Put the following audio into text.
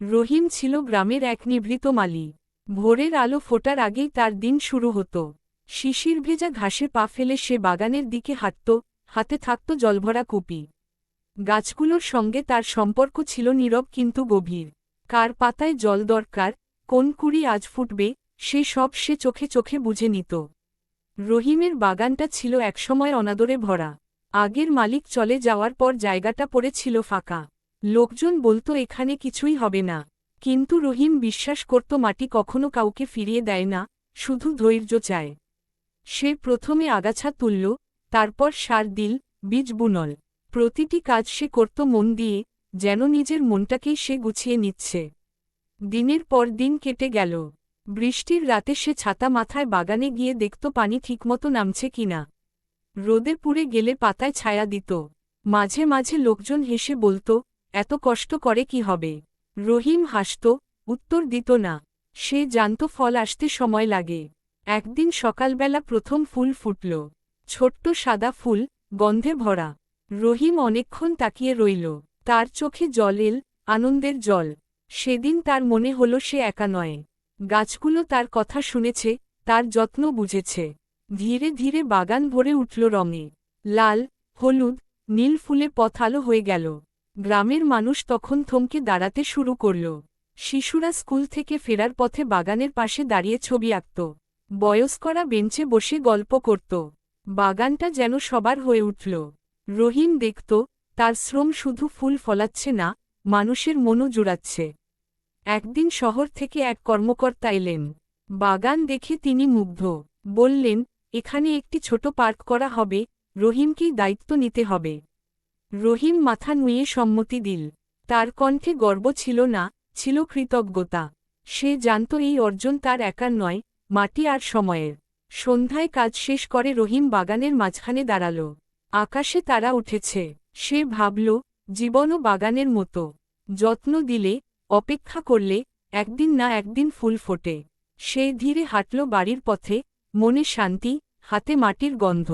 রহিম ছিল গ্রামের এক নিভৃত মালি। ভোরের আলো ফোটার আগেই তার দিন শুরু হতো। শিশির ভেজা ঘাসে পা ফেলে সে বাগানের দিকে হাঁটত, হাতে থাকত জলভরা কুপি। গাছগুলোর সঙ্গে তার সম্পর্ক ছিল নীরব কিন্তু গভীর। কার পাতায় জল দরকার, কোন কুড়ি আজ ফুটবে, সে সব সে চোখে চোখে বুঝে নিত। রহিমের বাগানটা ছিল একসময় অনাদরে ভরা। আগের মালিক চলে যাওয়ার পর জায়গাটা পড়েছিল ফাঁকা। লোকজন বলতো এখানে কিছুই হবে না, কিন্তু রহিম বিশ্বাস করত মাটি কখনো কাউকে ফিরিয়ে দেয় না, শুধু ধৈর্য চায়। সে প্রথমে আগাছা তুলল, তারপর সার দিল, বীজ বুনল। প্রতিটি কাজ সে করত মন দিয়ে, যেন নিজের মনটাকেই সে গুছিয়ে নিচ্ছে। দিনের পর দিন কেটে গেল। বৃষ্টির রাতে সে ছাতা মাথায় বাগানে গিয়ে দেখত পানি ঠিকমতো নামছে কিনা। রোদে পুড়ে গেলে পাতায় ছায়া দিত। মাঝে মাঝে লোকজন হেসে বলত, এত কষ্ট করে কি হবে। রহিম হাসত, উত্তর দিত না। সে জানত ফল আসতে সময় লাগে। একদিন সকালবেলা প্রথম ফুল ফুটল। ছোট্ট সাদা ফুল, গন্ধে ভরা। রহিম অনেকক্ষণ তাকিয়ে রইল। তার চোখে জল এল, আনন্দের জল। সেদিন তার মনে হল সে একা নয়। গাছগুলো তার কথা শুনেছে, তার যত্ন বুঝেছে। ধীরে ধীরে বাগান ভরে উঠল রঙে। লাল, হলুদ, নীল ফুলে পথ আলো হয়ে গেল। গ্রামের মানুষ তখন থমকে দাঁড়াতে শুরু করল। শিশুরা স্কুল থেকে ফেরার পথে বাগানের পাশে দাঁড়িয়ে ছবি আঁকত। বয়স্করা বেঞ্চে বসে গল্প করত। বাগানটা যেন সবার হয়ে উঠল। রহিম দেখত, তার শ্রম শুধু ফুল ফলাচ্ছে না, মানুষের মনও জুড়াচ্ছে। একদিন শহর থেকে এক কর্মকর্তা এলেন। বাগান দেখে তিনি মুগ্ধ। বললেন, এখানে একটি ছোট পার্ক করা হবে, রহিমকেই দায়িত্ব নিতে হবে। রহিম মাথা নুয়ে সম্মতি দিল। তার কণ্ঠে গর্ব ছিল না, ছিল কৃতজ্ঞতা। সে জানত এই অর্জন তার একার নয়, মাটি আর সময়ের। সন্ধ্যায় কাজ শেষ করে রহিম বাগানের মাঝখানে দাঁড়াল। আকাশে তারা উঠেছে। সে ভাবল, জীবনও বাগানের মতো। যত্ন দিলে, অপেক্ষা করলে, একদিন না একদিন ফুল ফোটে। সে ধীরে হাঁটল বাড়ির পথে, মনে শান্তি, হাতে মাটির গন্ধ।